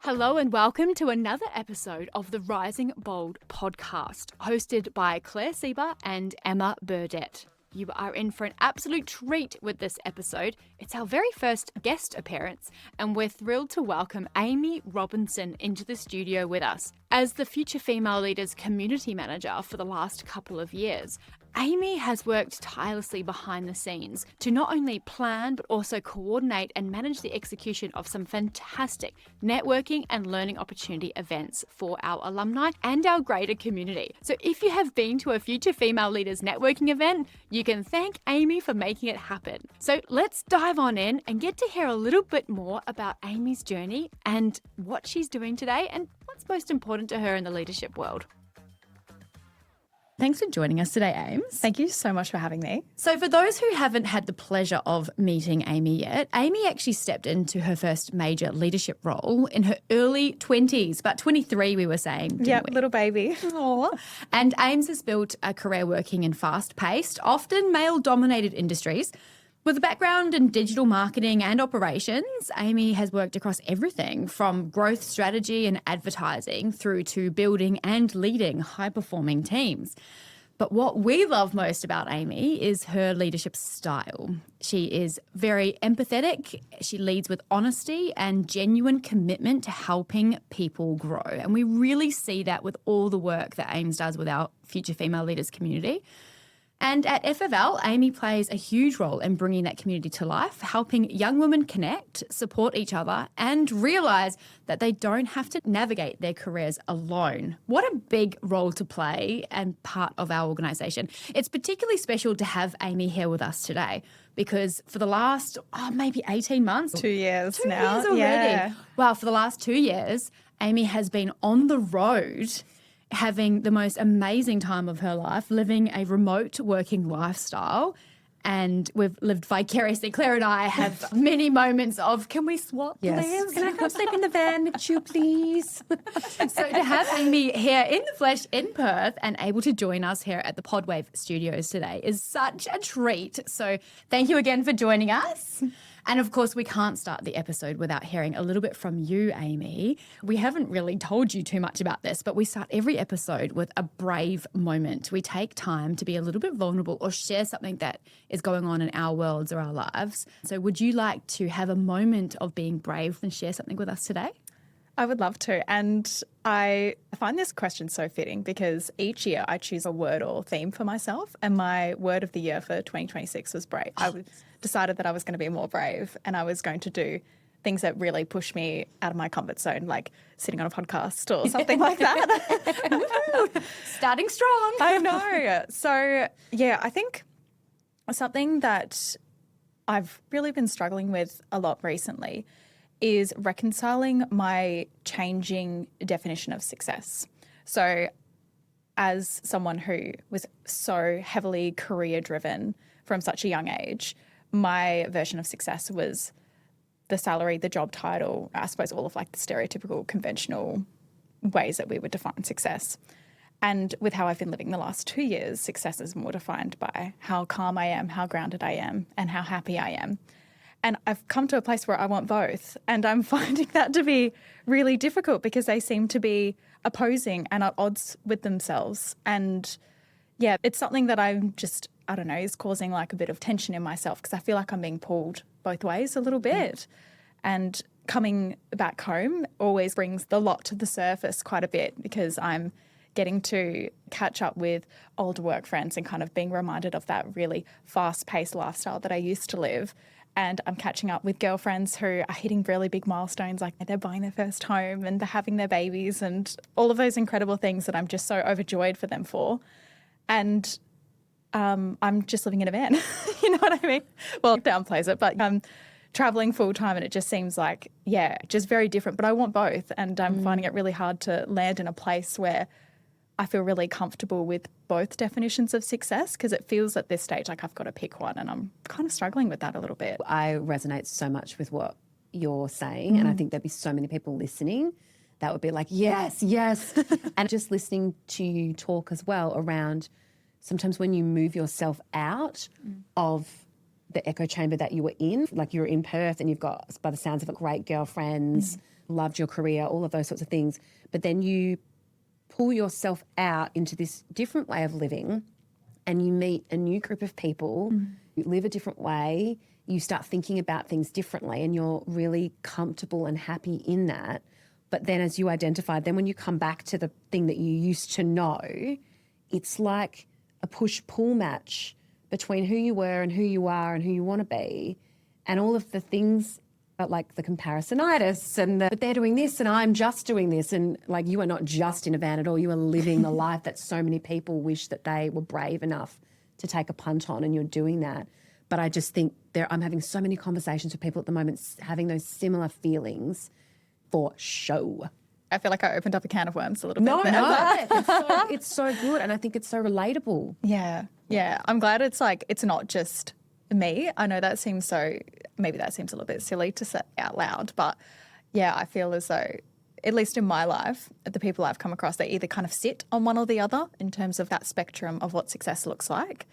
Hello and welcome to another episode of the Rising Bold podcast, hosted by Seeber and Emma Burdett. You are in for an absolute treat with this episode. It's our very first guest appearance, and we're thrilled to welcome Aimee Robinson into the studio with us. As the Future Female Leaders Community Manager for the last couple of years, Aimee has worked tirelessly behind the scenes to not only plan but also coordinate and manage the execution of some fantastic networking and learning opportunity events for our alumni and our greater community. So if you have been to a Future Female Leaders networking event, you can thank Aimee for making it happen. So let's dive on in and get to hear a little bit more about Aimee's journey and what she's doing today and what's most important to her in the leadership world. Thanks for joining us today, Ames. Thank you so much for having me. So for those who haven't had the pleasure of meeting Aimee yet, Aimee actually stepped into her first major leadership role in her early 20s, about 23 we were saying, didn't we? Little baby. Aww. And Ames has built a career working in fast-paced, often male-dominated industries. With a background in digital marketing and operations, Aimee has worked across everything from growth strategy and advertising through to building and leading high-performing teams. But what we love most about Aimee is her leadership style. She is very empathetic, she leads with honesty and genuine commitment to helping people grow. And we really see that with all the work that Ames does with our Future Female Leaders community. And at FFL, Aimee plays a huge role in bringing that community to life, helping young women connect, support each other, and realise that they don't have to navigate their careers alone. What a big role to play and part of our organisation. It's particularly special to have Aimee here with us today because for the last, maybe 18 months. 2 years two now. years already. Yeah. Wow, for the last 2 years, Aimee has been on the road having the most amazing time of her life, living a remote working lifestyle. And we've lived vicariously. Claire and I have many moments of, can we swap, please? Can I come sleep in the van with you, please? So to have Aimee here in the flesh in Perth and able to join us here at the Podwave Studios today is such a treat. So thank you again for joining us. And of course, we can't start the episode without hearing a little bit from you, Aimee. We haven't really told you too much about this, but we start every episode with a brave moment. We take time to be a little bit vulnerable or share something that is going on in our worlds or our lives. So would you like to have a moment of being brave and share something with us today? I would love to. And I find this question so fitting because each year I choose a word or theme for myself. And my word of the year for 2026 was brave. I decided that I was going to be more brave and I was going to do things that really push me out of my comfort zone, like sitting on a podcast or something like that. Starting strong. I know. So, yeah, I think something that I've really been struggling with a lot recently is reconciling my changing definition of success. So as someone who was so heavily career driven from such a young age, my version of success was the salary, the job title, I suppose all of like the stereotypical conventional ways that we would define success. And with how I've been living the last 2 years, success is more defined by how calm I am, how grounded I am, and how happy I am. And I've come to a place where I want both. And I'm finding that to be really difficult because they seem to be opposing and at odds with themselves. And yeah, it's something that I'm just, I don't know, is causing like a bit of tension in myself because I feel like I'm being pulled both ways a little bit. And coming back home always brings the lot to the surface quite a bit because I'm getting to catch up with older work friends and kind of being reminded of that really fast-paced lifestyle that I used to live. And I'm catching up with girlfriends who are hitting really big milestones, like they're buying their first home and they're having their babies and all of those incredible things that I'm just so overjoyed for them for. And I'm just living in a van, you know what I mean? Well, downplays it, but I'm traveling full time and it just seems like, yeah, just very different. But I want both. And I'm finding it really hard to land in a place where I feel really comfortable with both definitions of success because it feels at this stage like I've got to pick one and I'm kind of struggling with that a little bit. I resonate so much with what you're saying and I think there'd be so many people listening that would be like, yes, yes. And just listening to you talk as well around sometimes when you move yourself out of the echo chamber that you were in. Like you're in Perth and you've got, by the sounds of it, great girlfriends, loved your career, all of those sorts of things. But then you pull yourself out into this different way of living and you meet a new group of people, you live a different way, you start thinking about things differently and you're really comfortable and happy in that. But then as you identified, then when you come back to the thing that you used to know, it's like a push-pull match between who you were and who you are and who you want to be, and all of the things like the comparisonitis and but they're doing this and I'm just doing this, and like you are not just in a van at all, you are living the life that so many people wish that they were brave enough to take a punt on, and you're doing that. But I just think I'm having so many conversations with people at the moment having those similar feelings for show. I feel like I opened up a can of worms a little bit. No, it's so good, and I think it's so relatable. Yeah. I'm glad it's like, it's not just me. I know that seems maybe that seems a little bit silly to say out loud, but yeah, I feel as though, at least in my life, the people I've come across, they either kind of sit on one or the other in terms of that spectrum of what success looks like.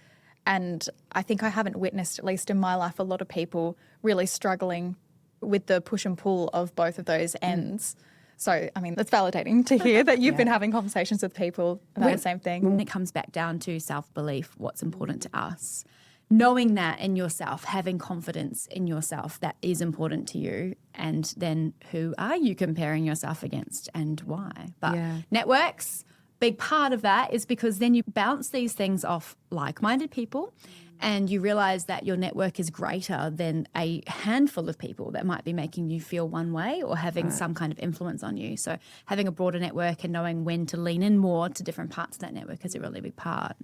And I think I haven't witnessed, at least in my life, a lot of people really struggling with the push and pull of both of those ends. So, I mean, that's validating to hear that you've been having conversations with people about the same thing. When it comes back down to self-belief, what's important to us, knowing that in yourself, having confidence in yourself, that is important to you. And then who are you comparing yourself against and why? But networks, big part of that is because then you bounce these things off like-minded people and you realise that your network is greater than a handful of people that might be making you feel one way or having some kind of influence on you. So having a broader network and knowing when to lean in more to different parts of that network is a really big part.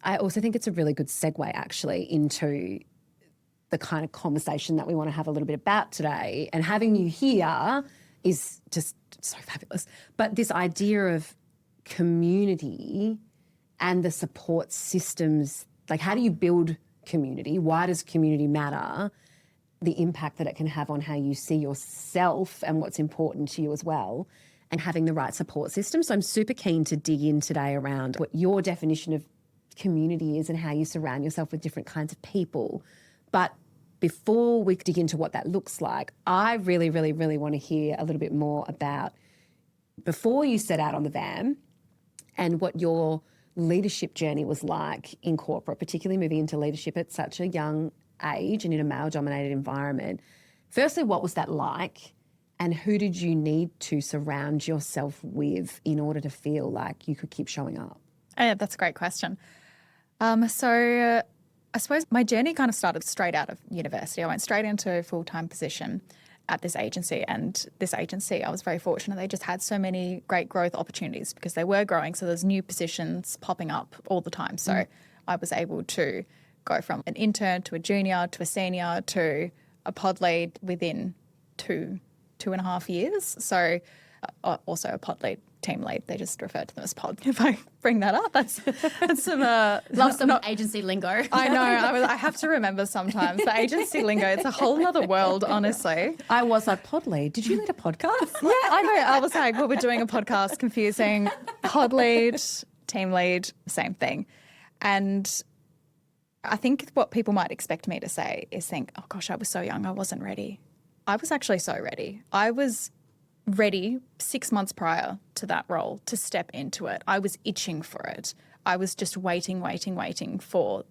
I also think it's a really good segue actually into the kind of conversation that we want to have a little bit about today. And having you here is just so fabulous. But this idea of community and the support systems, like how do you build community? Why does community matter? The impact that it can have on how you see yourself and what's important to you as well, and having the right support system. So I'm super keen to dig in today around what your definition of community is and how you surround yourself with different kinds of people. But before we dig into what that looks like, I really, really, really want to hear a little bit more about before you set out on the van and what your leadership journey was like in corporate, particularly moving into leadership at such a young age and in a male-dominated environment. Firstly, what was that like? And who did you need to surround yourself with in order to feel like you could keep showing up? Yeah, that's a great question. So I suppose my journey kind of started straight out of university. I went straight into a full-time position at this agency, and this agency, I was very fortunate. They just had so many great growth opportunities because they were growing. So there's new positions popping up all the time. So I was able to go from an intern to a junior to a senior to a pod lead within two and a half years. So also a pod lead, team lead. They just refer to them as pod. If I bring that up, that's some love some agency lingo. I know. I have to remember sometimes the agency lingo. It's a whole other world, honestly. I was like, pod lead. Did you lead a podcast? Yeah, I know. I was like, well, we're doing a podcast, confusing. Pod lead, team lead, same thing. And I think what people might expect me to say is think, oh gosh, I was so young, I wasn't ready. I was actually so ready. I was ready 6 months prior to that role to step into it. I was itching for it. I was just waiting for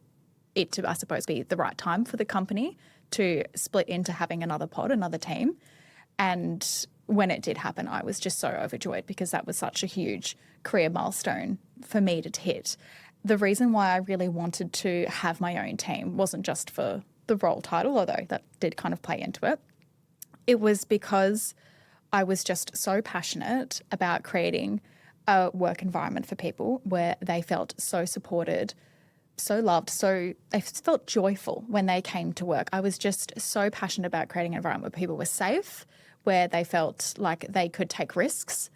it to, I suppose, be the right time for the company to split into having another pod, another team. And when it did happen, I was just so overjoyed because that was such a huge career milestone for me to hit. The reason why I really wanted to have my own team wasn't just for the role title, although that did kind of play into it. It was because I was just so passionate about creating a work environment for people where they felt so supported, so loved, so they felt joyful when they came to work. I was just so passionate about creating an environment where people were safe, where they felt like they could take risks,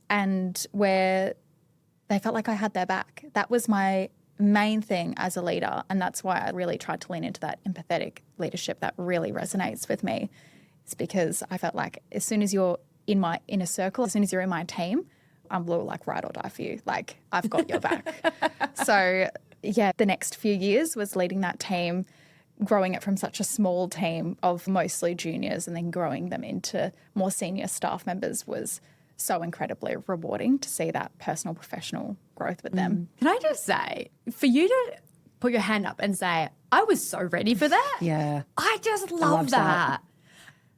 and where they felt like I had their back. That was my main thing as a leader, and that's why I really tried to lean into that empathetic leadership that really resonates with me. It's because I felt like as soon as you're in my inner circle, as soon as you're in my team, I'm like ride or die for you. Like I've got your back. So yeah, the next few years was leading that team, growing it from such a small team of mostly juniors and then growing them into more senior staff members was so incredibly rewarding to see that personal, professional growth with them. Can I just say, for you to put your hand up and say, I was so ready for that. Yeah. I just love loved that.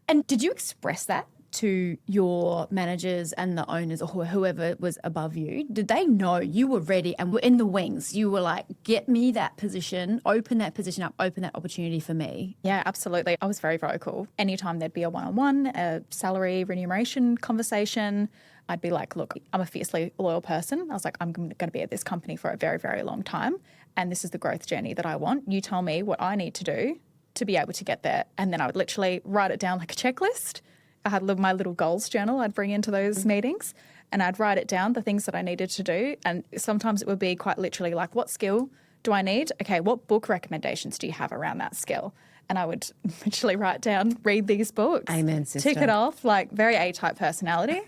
And did you express that to your managers and the owners or whoever was above you? Did they know you were ready and were in the wings? You were like, get me that position, open that position up, open that opportunity for me. Yeah, absolutely. I was very vocal. Anytime there'd be a one-on-one, a salary remuneration conversation, I'd be like, look, I'm a fiercely loyal person. I was like, I'm going to be at this company for a very, very long time. And this is the growth journey that I want. You tell me what I need to do to be able to get there. And then I would literally write it down like a checklist. I had my little goals journal I'd bring into those meetings, and I'd write it down, the things that I needed to do. And sometimes it would be quite literally like, what skill do I need? Okay, what book recommendations do you have around that skill? And I would literally write down, read these books. Amen, sister. Tick it off, like very A-type personality,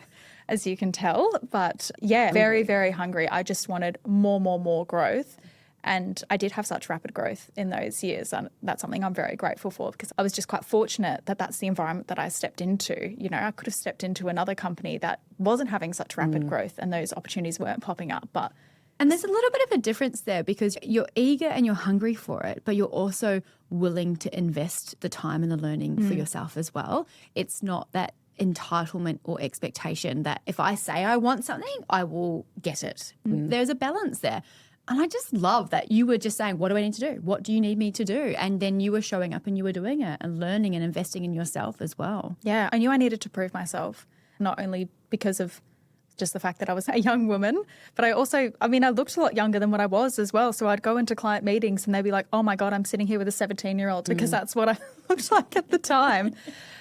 as you can tell. But yeah, very, very hungry. I just wanted more growth. And I did have such rapid growth in those years. And that's something I'm very grateful for, because I was just quite fortunate that that's the environment that I stepped into. You know, I could have stepped into another company that wasn't having such rapid growth and those opportunities weren't popping up. And there's a little bit of a difference there, because you're eager and you're hungry for it, but you're also willing to invest the time and the learning for yourself as well. It's not that entitlement or expectation that if I say I want something, I will get it. There's a balance there. And I just love that you were just saying, what do I need to do? What do you need me to do? And then you were showing up and you were doing it and learning and investing in yourself as well. Yeah, I knew I needed to prove myself, not only because of just the fact that I was a young woman, but I looked a lot younger than what I was as well. So I'd go into client meetings and they'd be like, oh my God, I'm sitting here with a 17-year-old, because that's what I looked like at the time.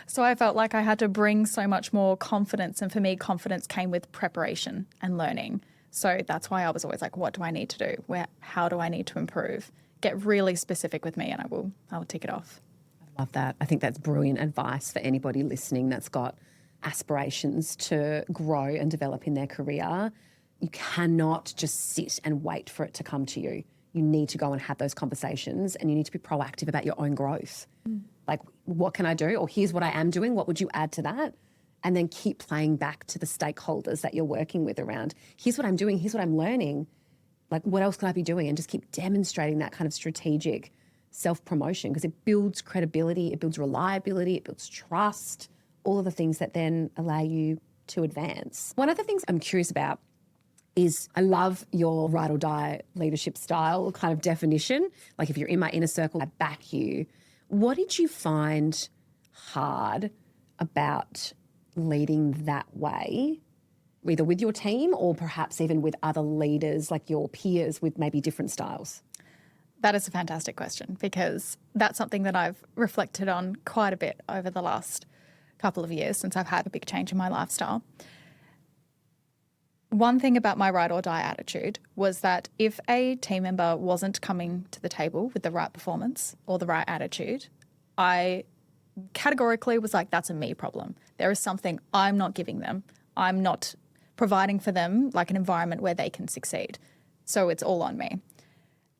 So I felt like I had to bring so much more confidence. And for me, confidence came with preparation and learning. So that's why I was always like, what do I need to do? How do I need to improve? Get really specific with me and I will tick it off. I love that. I think that's brilliant advice for anybody listening that's got aspirations to grow and develop in their career. You cannot just sit and wait for it to come to you. You need to go and have those conversations, and you need to be proactive about your own growth. Like, what can I do? Or here's what I am doing. What would you add to that? And then keep playing back to the stakeholders that you're working with around, here's what I'm doing, here's what I'm learning. Like, what else could I be doing? And just keep demonstrating that kind of strategic self-promotion, because it builds credibility, it builds reliability, it builds trust, all of the things that then allow you to advance. One of the things I'm curious about is, I love your ride or die leadership style kind of definition. Like, if you're in my inner circle, I back you. What did you find hard about leading that way, either with your team or perhaps even with other leaders, like your peers with maybe different styles? That is a fantastic question, because that's something that I've reflected on quite a bit over the last couple of years since I've had a big change in my lifestyle. One thing about my ride or die attitude was that if a team member wasn't coming to the table with the right performance or the right attitude, I categorically was like, that's a me problem. There is something I'm not giving them. I'm not providing for them like an environment where they can succeed. So it's all on me.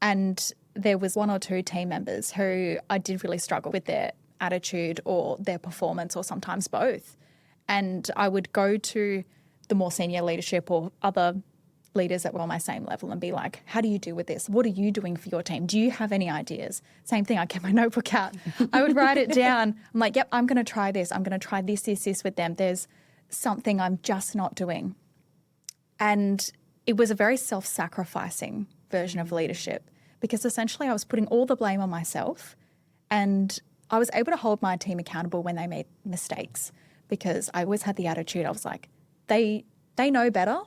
And there was one or two team members who I did really struggle with their attitude or their performance, or sometimes both. And I would go to the more senior leadership or other leaders that were on my same level and be like, how do you deal with this? What are you doing for your team? Do you have any ideas? Same thing, I get my notebook out. I would write it down. I'm like, yep, I'm going to try this. I'm going to try this with them. There's something I'm just not doing. And it was a very self-sacrificing version of leadership, because essentially I was putting all the blame on myself, and I was able to hold my team accountable when they made mistakes, because I always had the attitude, I was like, they know better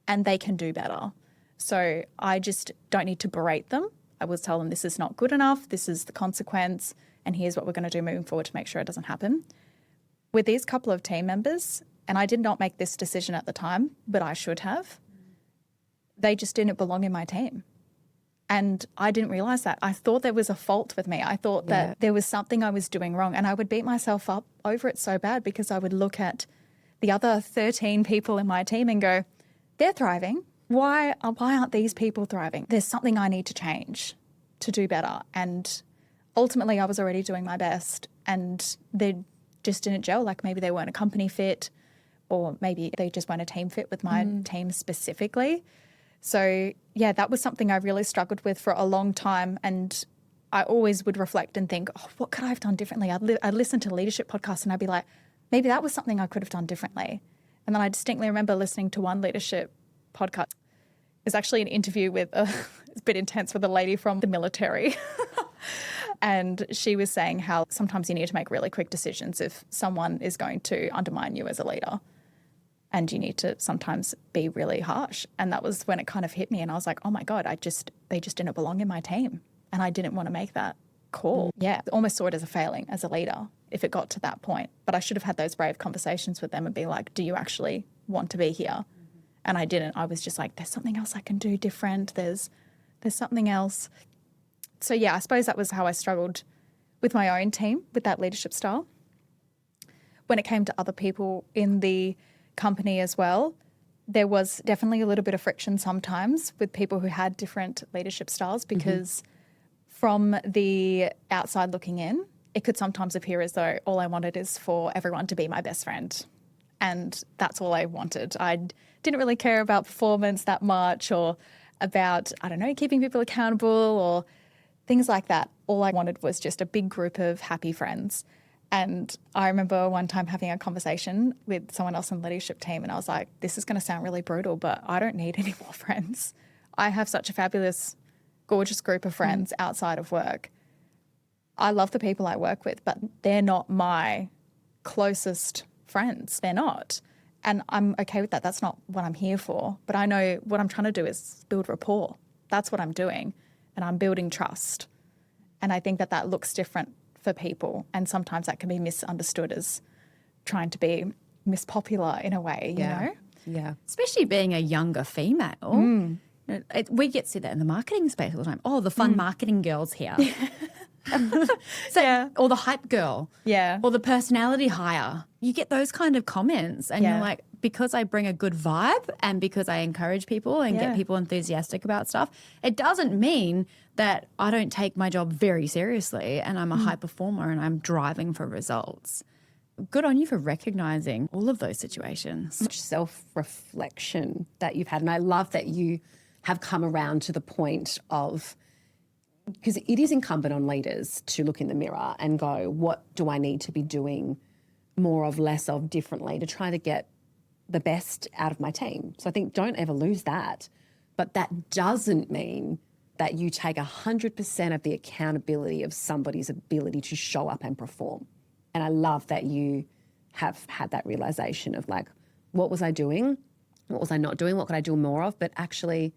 and they can do better. So I just don't need to berate them. I will tell them this is not good enough, this is the consequence, and here's what we're going to do moving forward to make sure it doesn't happen. With these couple of team members, and I did not make this decision at the time, but I should have, they just didn't belong in my team. And I didn't realize that. I thought there was a fault with me. I thought that there was something I was doing wrong, and I would beat myself up over it so bad, because I would look at the other 13 people in my team and go, they're thriving. Why aren't these people thriving? There's something I need to change to do better. And ultimately I was already doing my best and they just didn't gel. Like maybe they weren't a company fit or maybe they just weren't a team fit with my team specifically. So yeah, that was something I really struggled with for a long time. And I always would reflect and think, oh, what could I have done differently? I'd listen to leadership podcasts and I'd be like, maybe that was something I could have done differently. And then I distinctly remember listening to one leadership podcast. It was actually an interview with, it's a bit intense, with a lady from the military. And she was saying how sometimes you need to make really quick decisions if someone is going to undermine you as a leader. And you need to sometimes be really harsh. And that was when it kind of hit me. And I was like, oh my God, they just didn't belong in my team. And I didn't want to make that call. Yeah, I almost saw it as a failing as a leader if it got to that point. But I should have had those brave conversations with them and be like, do you actually want to be here? And I didn't. I was just like, there's something else I can do different. There's something else. So yeah, I suppose that was how I struggled with my own team, with that leadership style. When it came to other people in the company as well, there was definitely a little bit of friction sometimes with people who had different leadership styles because from the outside looking in, it could sometimes appear as though all I wanted is for everyone to be my best friend. And that's all I wanted. I didn't really care about performance that much or about, I don't know, keeping people accountable or things like that. All I wanted was just a big group of happy friends. And I remember one time having a conversation with someone else on the leadership team and I was like, this is going to sound really brutal, but I don't need any more friends. I have such a fabulous, gorgeous group of friends outside of work. I love the people I work with, but they're not my closest friends. They're not. And I'm okay with that. That's not what I'm here for. But I know what I'm trying to do is build rapport. That's what I'm doing. And I'm building trust. And I think that that looks different for people. And sometimes that can be misunderstood as trying to be Miss Popular in a way, you know? Yeah. Especially being a younger female. We get to see that in the marketing space all the time. Oh, the fun marketing girl's here. Or the hype girl. Yeah. Or the personality hire. You get those kind of comments and you're like, because I bring a good vibe and because I encourage people and get people enthusiastic about stuff, it doesn't mean that I don't take my job very seriously and I'm a high performer and I'm driving for results. Good on you for recognizing all of those situations. Much self-reflection that you've had. And I love that you have come around to the point of, because it is incumbent on leaders to look in the mirror and go, what do I need to be doing more of, less of, differently to try to get the best out of my team? So I think don't ever lose that. But that doesn't mean that you take 100% of the accountability of somebody's ability to show up and perform. And I love that you have had that realization of like, what was I doing? What was I not doing? What could I do more of? But actually,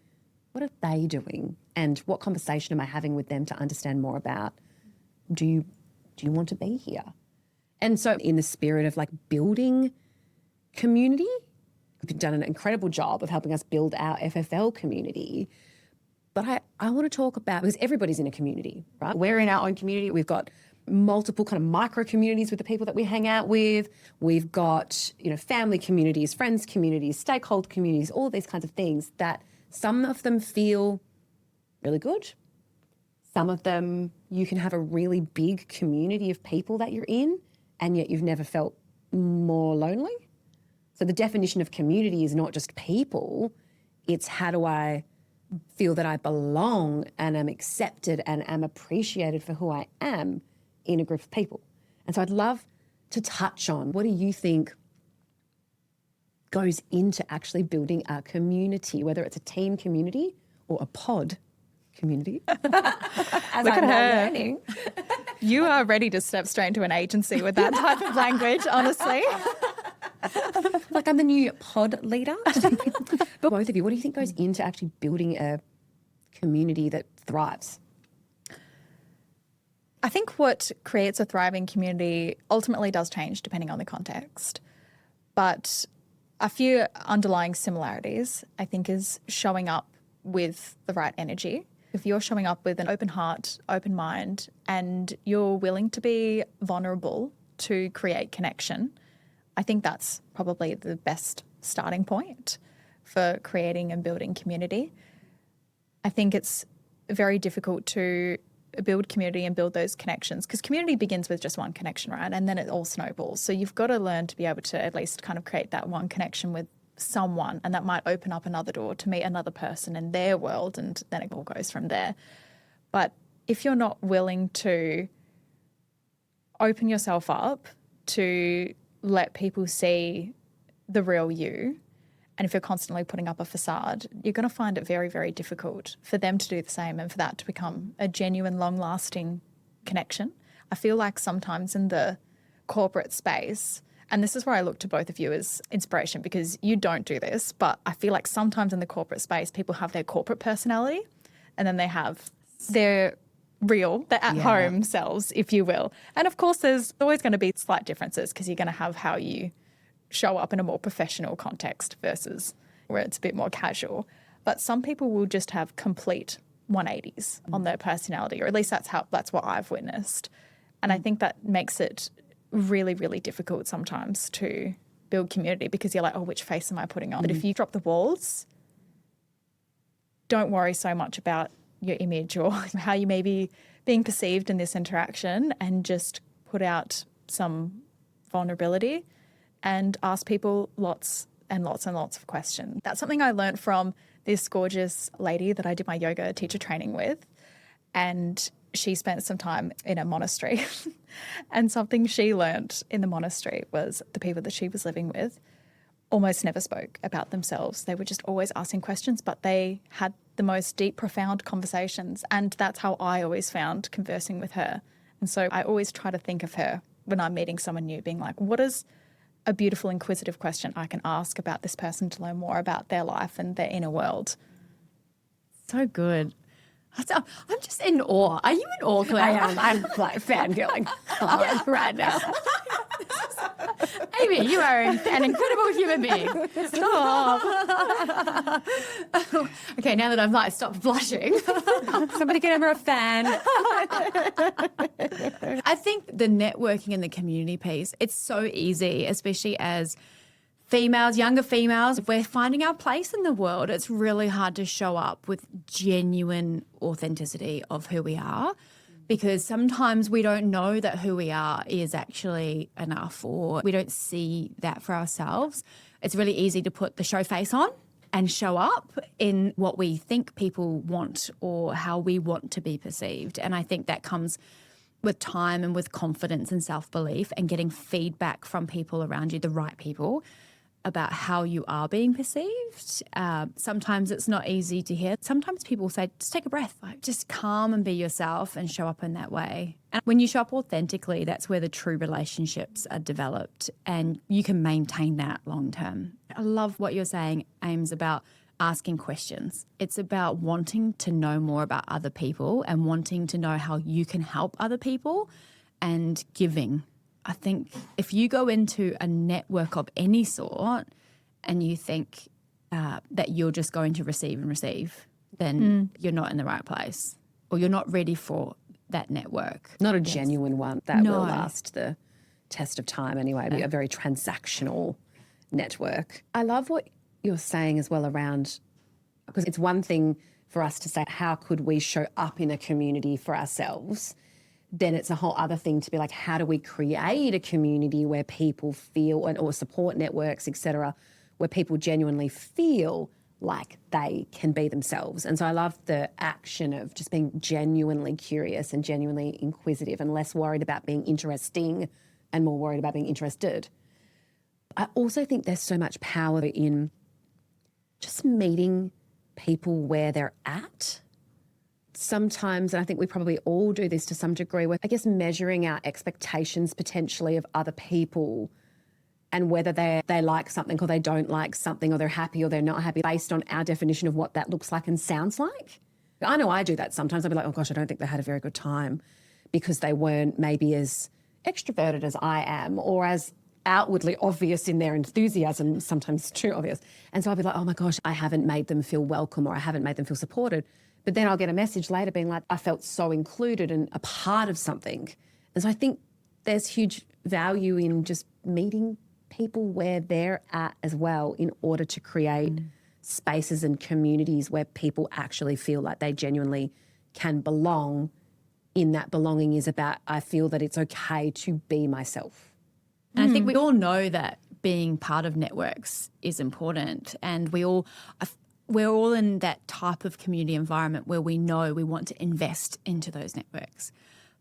what are they doing? And what conversation am I having with them to understand more about, do you want to be here? And so in the spirit of like building community, you've done an incredible job of helping us build our FFL community. But I want to talk about, because everybody's in a community, right? We're in our own community. We've got multiple kind of micro communities with the people that we hang out with. We've got, family communities, friends communities, stakeholder communities, all these kinds of things that some of them feel really good. Some of them you can have a really big community of people that you're in and yet you've never felt more lonely. So the definition of community is not just people, it's how do I feel that I belong and am accepted and am appreciated for who I am in a group of people. And so I'd love to touch on, what do you think goes into actually building a community, whether it's a team community or a pod community? As Look I'm at now her. learning. You are ready to step straight into an agency with that type of language, honestly. Like I'm the new pod leader. But both of you, what do you think goes into actually building a community that thrives? I think what creates a thriving community ultimately does change depending on the context. But a few underlying similarities, I think, is showing up with the right energy. If you're showing up with an open heart, open mind, and you're willing to be vulnerable to create connection, I think that's probably the best starting point for creating and building community. I think it's very difficult to build community and build those connections, because community begins with just one connection, right? And then it all snowballs. So you've got to learn to be able to at least kind of create that one connection with someone, and that might open up another door to meet another person in their world, and then it all goes from there. But if you're not willing to open yourself up to let people see the real you, and if you're constantly putting up a facade, you're going to find it very, very difficult for them to do the same and for that to become a genuine, long-lasting connection. I feel like sometimes in the corporate space, and this is where I look to both of you as inspiration, because you don't do this, but I feel like sometimes in the corporate space, people have their corporate personality and then they have their their at-home selves, if you will. And of course, there's always going to be slight differences, because you're going to have how you show up in a more professional context versus where it's a bit more casual. But some people will just have complete 180s on their personality, or at least that's what I've witnessed. And I think that makes it really, really difficult sometimes to build community, because you're like, oh, which face am I putting on? But if you drop the walls, don't worry so much about your image or how you may be being perceived in this interaction, and just put out some vulnerability and ask people lots and lots and lots of questions. That's something I learned from this gorgeous lady that I did my yoga teacher training with, and she spent some time in a monastery. And something she learned in the monastery was the people that she was living with almost never spoke about themselves. They were just always asking questions, but they had the most deep, profound conversations. And that's how I always found conversing with her. And so I always try to think of her when I'm meeting someone new, being like, what is a beautiful, inquisitive question I can ask about this person to learn more about their life and their inner world? So good. I'm just in awe. Are you in awe, Claire? I am. I'm like fangirling right now. Aimee, you are an incredible human being. Stop. Okay, now that I've like stopped blushing. Somebody get over a fan. I think the networking and the community piece, it's so easy, especially as females, younger females, if we're finding our place in the world, it's really hard to show up with genuine authenticity of who we are, because sometimes we don't know that who we are is actually enough, or we don't see that for ourselves. It's really easy to put the show face on and show up in what we think people want or how we want to be perceived. And I think that comes with time and with confidence and self-belief, and getting feedback from people around you, the right people, about how you are being perceived. Sometimes it's not easy to hear. Sometimes people say, just take a breath, like just calm and be yourself and show up in that way. And when you show up authentically, that's where the true relationships are developed, and you can maintain that long term. I love what you're saying, Ames, about asking questions. It's about wanting to know more about other people and wanting to know how you can help other people, and giving. I think if you go into a network of any sort and you think that you're just going to receive and receive, then you're not in the right place, or you're not ready for that network. Not a genuine one that will last the test of time anyway. It'll be a very transactional network. I love what you're saying as well around, because it's one thing for us to say, how could we show up in a community for ourselves? Then it's a whole other thing to be like, how do we create a community where people feel, or support networks, et cetera, where people genuinely feel like they can be themselves. And so I love the action of just being genuinely curious and genuinely inquisitive, and less worried about being interesting and more worried about being interested. I also think there's so much power in just meeting people where they're at. Sometimes, and I think we probably all do this to some degree, with, I guess, measuring our expectations potentially of other people, and whether they like something or they don't like something, or they're happy or they're not happy, based on our definition of what that looks like and sounds like. I know I do that sometimes. I'll be like, oh gosh, I don't think they had a very good time because they weren't maybe as extroverted as I am, or as outwardly obvious in their enthusiasm, sometimes too obvious. And so I'll be like, oh my gosh, I haven't made them feel welcome, or I haven't made them feel supported. But then I'll get a message later being like, I felt so included and a part of something. And so I think there's huge value in just meeting people where they're at as well, in order to create spaces and communities where people actually feel like they genuinely can belong in that belonging is about, I feel that it's okay to be myself. And I think we all know that being part of networks is important, and we're all in that type of community environment where we know we want to invest into those networks.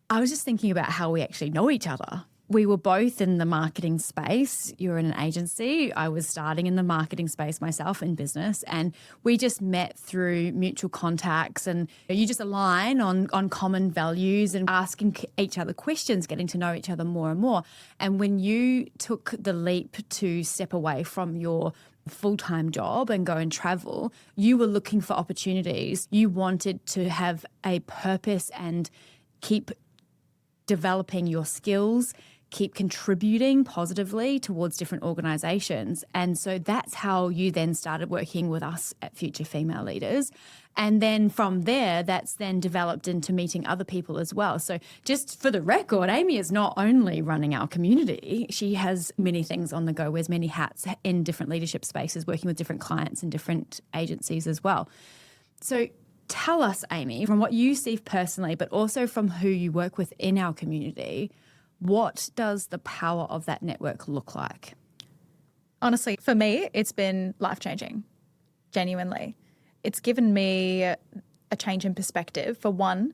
I was just thinking about how we actually know each other. We were both in the marketing space. You were in an agency. I was starting in the marketing space myself in business, and we just met through mutual contacts, and you just align on common values and asking each other questions, getting to know each other more and more. And when you took the leap to step away from your full-time job and go and travel, you were looking for opportunities. You wanted to have a purpose and keep developing your skills, keep contributing positively towards different organisations. And so that's how you then started working with us at Future Female Leaders. And then from there, that's then developed into meeting other people as well. So just for the record, Aimee is not only running our community, she has many things on the go, wears many hats in different leadership spaces, working with different clients and different agencies as well. So tell us, Aimee, from what you see personally, but also from who you work with in our community, what does the power of that network look like? Honestly, for me, it's been life-changing, genuinely. It's given me a change in perspective. For one,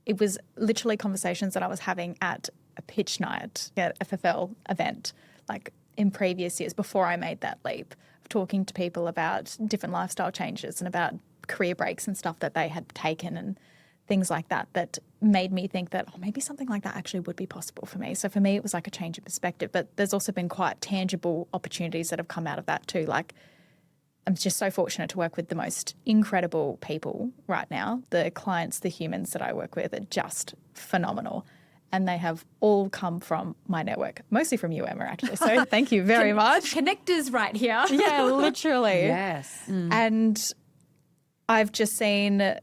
it was literally conversations that I was having at a pitch night at FFL event, like in previous years before I made that leap, of talking to people about different lifestyle changes and about career breaks and stuff that they had taken and things like that, that made me think that, oh, maybe something like that actually would be possible for me. So for me, it was like a change in perspective. But there's also been quite tangible opportunities that have come out of that too. Like, I'm just so fortunate to work with the most incredible people right now. The clients, the humans that I work with are just phenomenal. And they have all come from my network, mostly from you, Emma, actually. So thank you very much. Connectors right here. Yeah, literally. Yes. And I've just seen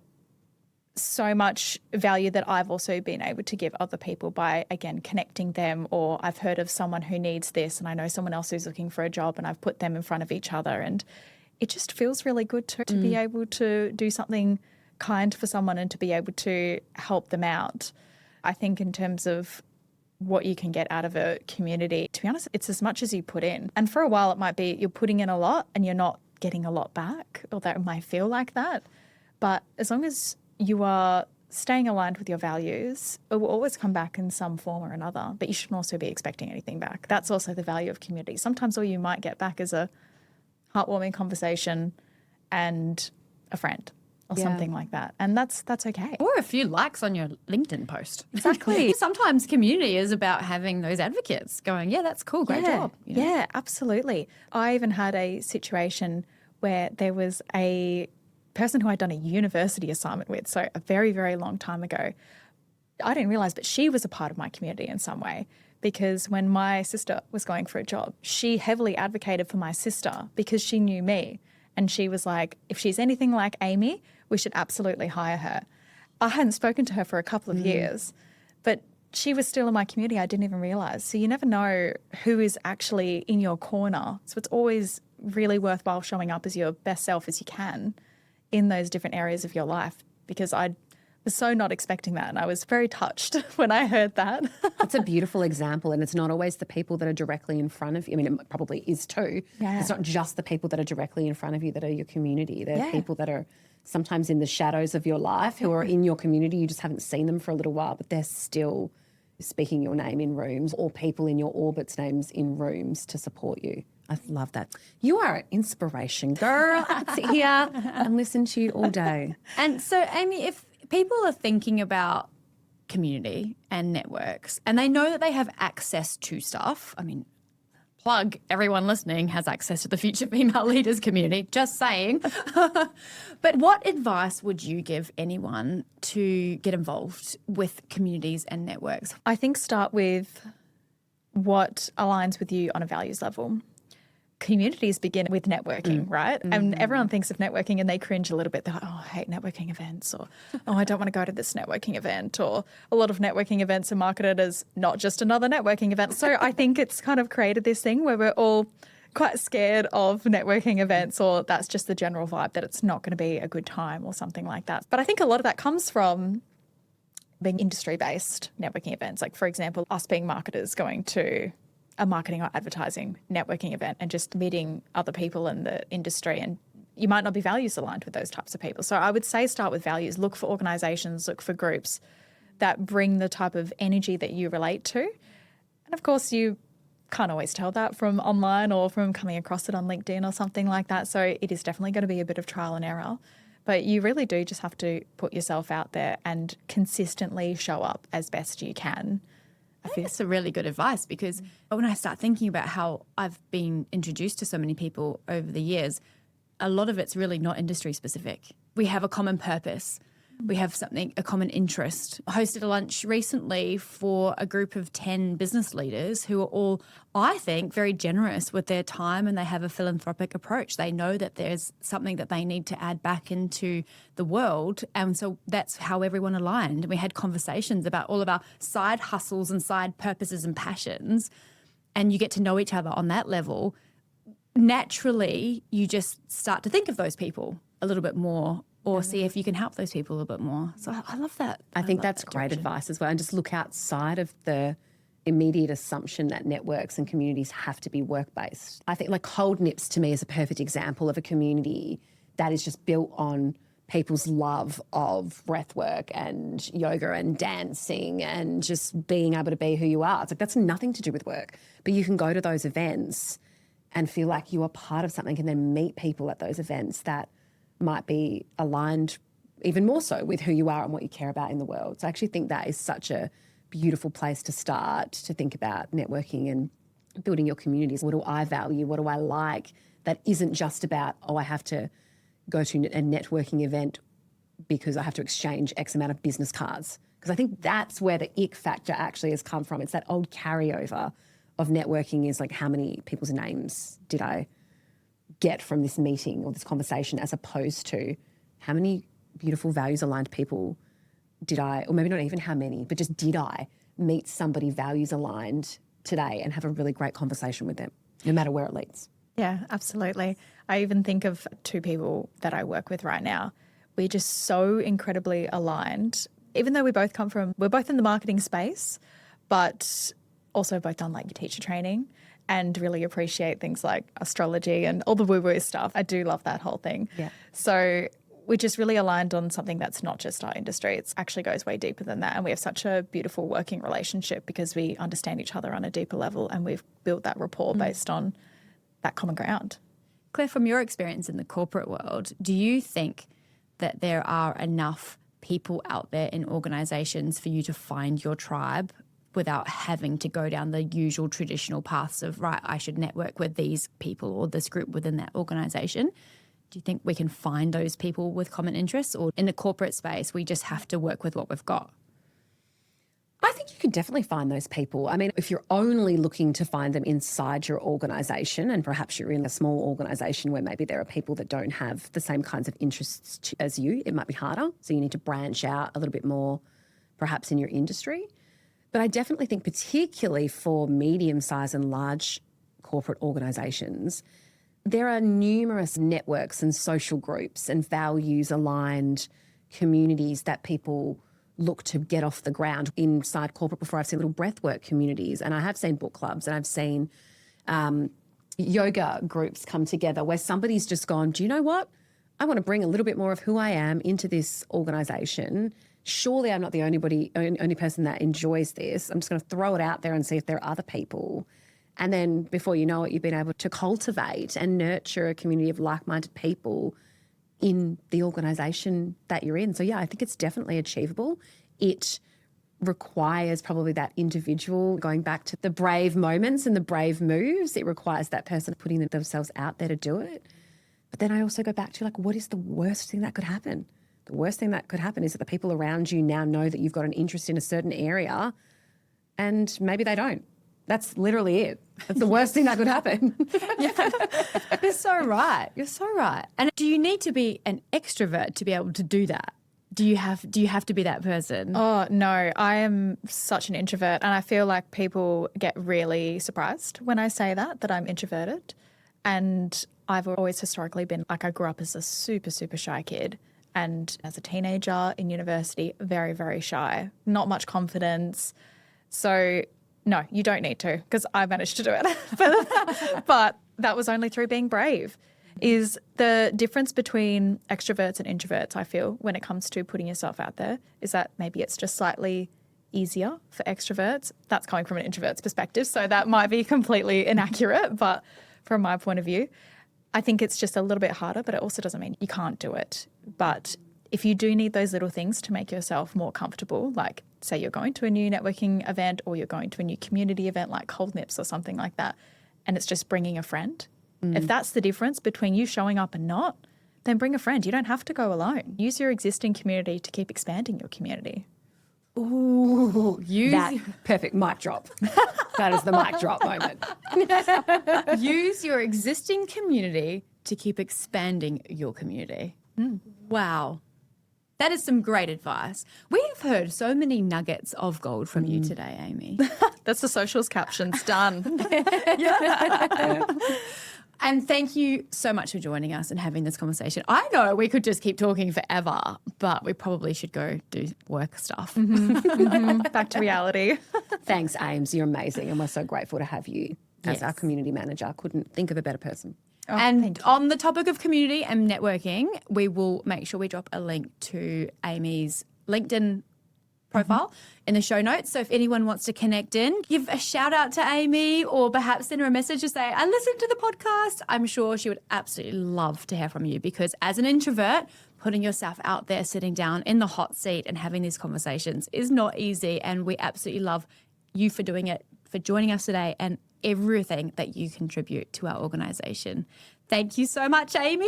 so much value that I've also been able to give other people by, again, connecting them, or I've heard of someone who needs this and I know someone else who's looking for a job and I've put them in front of each other. And it just feels really good to be able to do something kind for someone and to be able to help them out. I think in terms of what you can get out of a community, to be honest, it's as much as you put in. And for a while it might be you're putting in a lot and you're not getting a lot back, or that might feel like that. But as long as you are staying aligned with your values, it will always come back in some form or another, but you shouldn't also be expecting anything back. That's also the value of community. Sometimes all you might get back is a heartwarming conversation and a friend or something like that. And that's okay. Or a few likes on your LinkedIn post. Exactly. Sometimes community is about having those advocates going, yeah, that's cool, great job. You know? Yeah, absolutely. I even had a situation where there was a person who I'd done a university assignment with, so a very, very long time ago. I didn't realise, but she was a part of my community in some way, because when my sister was going for a job, she heavily advocated for my sister because she knew me. And she was like, if she's anything like Aimee, we should absolutely hire her. I hadn't spoken to her for a couple of years, but she was still in my community. I didn't even realise. So you never know who is actually in your corner. So it's always really worthwhile showing up as your best self as you can in those different areas of your life, because I was so not expecting that. And I was very touched when I heard that. It's a beautiful example, and it's not always the people that are directly in front of you. I mean, it probably is too. Yeah. It's not just the people that are directly in front of you that are your community. There are people that are sometimes in the shadows of your life who are in your community. You just haven't seen them for a little while, but they're still speaking your name in rooms, or people in your orbit's names in rooms to support you. I love that. You are an inspiration, girl. I could sit here and listen to you all day. And so, Aimee, if people are thinking about community and networks and they know that they have access to stuff, I mean, plug, everyone listening has access to the Future Female Leaders community, just saying. But what advice would you give anyone to get involved with communities and networks? I think start with what aligns with you on a values level. Communities begin with networking, right? And everyone thinks of networking and they cringe a little bit. They're like, oh, I hate networking events, or, oh, I don't want to go to this networking event, or a lot of networking events are marketed as not just another networking event. So I think it's kind of created this thing where we're all quite scared of networking events, or that's just the general vibe that it's not going to be a good time or something like that. But I think a lot of that comes from being industry-based networking events. Like, for example, us being marketers going to a marketing or advertising networking event and just meeting other people in the industry, and you might not be values aligned with those types of people. So I would say start with values. Look for organisations, look for groups that bring the type of energy that you relate to. And of course, you can't always tell that from online or from coming across it on LinkedIn or something like that. So it is definitely going to be a bit of trial and error. But you really do just have to put yourself out there and consistently show up as best you can. I think that's a really good advice, because when I start thinking about how I've been introduced to so many people over the years, a lot of it's really not industry specific. We have a common purpose. We have a common interest. I hosted a lunch recently for a group of 10 business leaders who are all, I think, very generous with their time, and they have a philanthropic approach. They know that there's something that they need to add back into the world. And so that's how everyone aligned. And we had conversations about all of our side hustles and side purposes and passions. And you get to know each other on that level. Naturally, you just start to think of those people a little bit more, or see if you can help those people a little bit more. So I love that. I think that's great advice as well. And just look outside of the immediate assumption that networks and communities have to be work-based. I think like Cold Nips to me is a perfect example of a community that is just built on people's love of breath work and yoga and dancing and just being able to be who you are. It's like that's nothing to do with work. But you can go to those events and feel like you are part of something, and then meet people at those events that might be aligned even more so with who you are and what you care about in the world. So I actually think that is such a beautiful place to start, to think about networking and building your communities. What do I value? What do I like? That isn't just about, oh, I have to go to a networking event because I have to exchange X amount of business cards. Because I think that's where the ick factor actually has come from. It's that old carryover of networking is like, how many people's names did I get from this meeting or this conversation, as opposed to how many beautiful values aligned people did I, or maybe not even how many, but just did I meet somebody values aligned today and have a really great conversation with them, no matter where it leads. Yeah, absolutely. I even think of two people that I work with right now. We're just so incredibly aligned, even though we're both in the marketing space, but also both done like your teacher training, and really appreciate things like astrology and all the woo-woo stuff. I do love that whole thing. Yeah. So we're just really aligned on something that's not just our industry. It actually goes way deeper than that. And we have such a beautiful working relationship because we understand each other on a deeper level, and we've built that rapport based on that common ground. Claire, from your experience in the corporate world, do you think that there are enough people out there in organisations for you to find your tribe without having to go down the usual traditional paths of, right, I should network with these people or this group within that organisation? Do you think we can find those people with common interests, or in the corporate space, we just have to work with what we've got? I think you can definitely find those people. I mean, if you're only looking to find them inside your organisation, and perhaps you're in a small organisation where maybe there are people that don't have the same kinds of interests as you, it might be harder. So you need to branch out a little bit more, perhaps in your industry. But I definitely think, particularly for medium-sized and large corporate organisations, there are numerous networks and social groups and values-aligned communities that people look to get off the ground inside corporate. Before, I've seen little breathwork communities, and I have seen book clubs, and I've seen yoga groups come together where somebody's just gone, do you know what? I want to bring a little bit more of who I am into this organisation. Surely I'm not the only person that enjoys this. I'm just going to throw it out there and see if there are other people. And then before you know it, you've been able to cultivate and nurture a community of like-minded people in the organisation that you're in. So, yeah, I think it's definitely achievable. It requires probably that individual, going back to the brave moments and the brave moves, it requires that person putting themselves out there to do it. But then I also go back to, like, what is the worst thing that could happen? The worst thing that could happen is that the people around you now know that you've got an interest in a certain area, and maybe they don't. That's literally it. That's the worst thing that could happen. Yeah. You're so right. You're so right. And do you need to be an extrovert to be able to do that? Do you have to be that person? Oh, no, I am such an introvert, and I feel like people get really surprised when I say that I'm introverted. And I've always historically been, like, I grew up as a super, super shy kid. And as a teenager in university, very, very shy, not much confidence. So no, you don't need to, because I managed to do it. But that was only through being brave. Is the difference between extroverts and introverts, I feel, when it comes to putting yourself out there, is that maybe it's just slightly easier for extroverts. That's coming from an introvert's perspective, so that might be completely inaccurate, but from my point of view, I think it's just a little bit harder, but it also doesn't mean you can't do it. But if you do need those little things to make yourself more comfortable, like say you're going to a new networking event or you're going to a new community event like Cold Nips or something like that, and it's just bringing a friend, if that's the difference between you showing up and not, then bring a friend. You don't have to go alone. Use your existing community to keep expanding your community. Ooh, That perfect mic drop. That is the mic drop moment. use your existing community to keep expanding your community. Wow. That is some great advice. We've heard so many nuggets of gold from you today, Aimee. That's the socials captions done. And thank you so much for joining us and having this conversation. I know we could just keep talking forever, but we probably should go do work stuff. Back to reality. Thanks, Ames. You're amazing. And we're so grateful to have you as our community manager. Couldn't think of a better person. Oh, and on the topic of community and networking, we will make sure we drop a link to Aimee's LinkedIn profile in the show notes. So if anyone wants to connect in, give a shout out to Aimee or perhaps send her a message to say, I listened to the podcast. I'm sure she would absolutely love to hear from you, because as an introvert, putting yourself out there, sitting down in the hot seat and having these conversations is not easy. And we absolutely love you for doing it, for joining us today, and everything that you contribute to our organisation. Thank you so much, Aimee.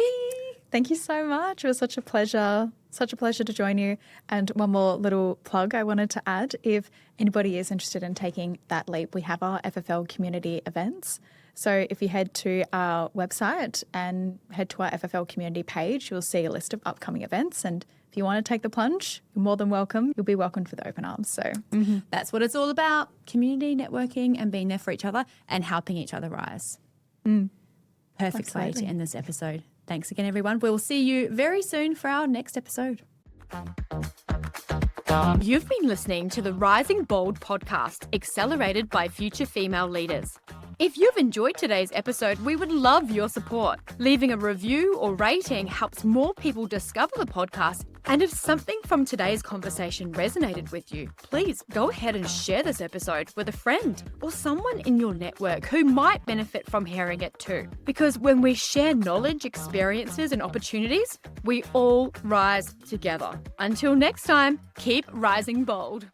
Thank you so much. It was such a pleasure. Such a pleasure to join you. And one more little plug I wanted to add. If anybody is interested in taking that leap, we have our FFL community events. So if you head to our website and head to our FFL community page, you'll see a list of upcoming events. And if you want to take the plunge, you're more than welcome. You'll be welcomed with open arms. So that's what it's all about. Community, networking, and being there for each other and helping each other rise. Perfect way to end this episode. Thanks again, everyone. We'll see you very soon for our next episode. You've been listening to the Rising Bold podcast, accelerated by future female leaders. If you've enjoyed today's episode, we would love your support. Leaving a review or rating helps more people discover the podcast. And if something from today's conversation resonated with you, please go ahead and share this episode with a friend or someone in your network who might benefit from hearing it too. Because when we share knowledge, experiences, and opportunities, we all rise together. Until next time, keep rising bold.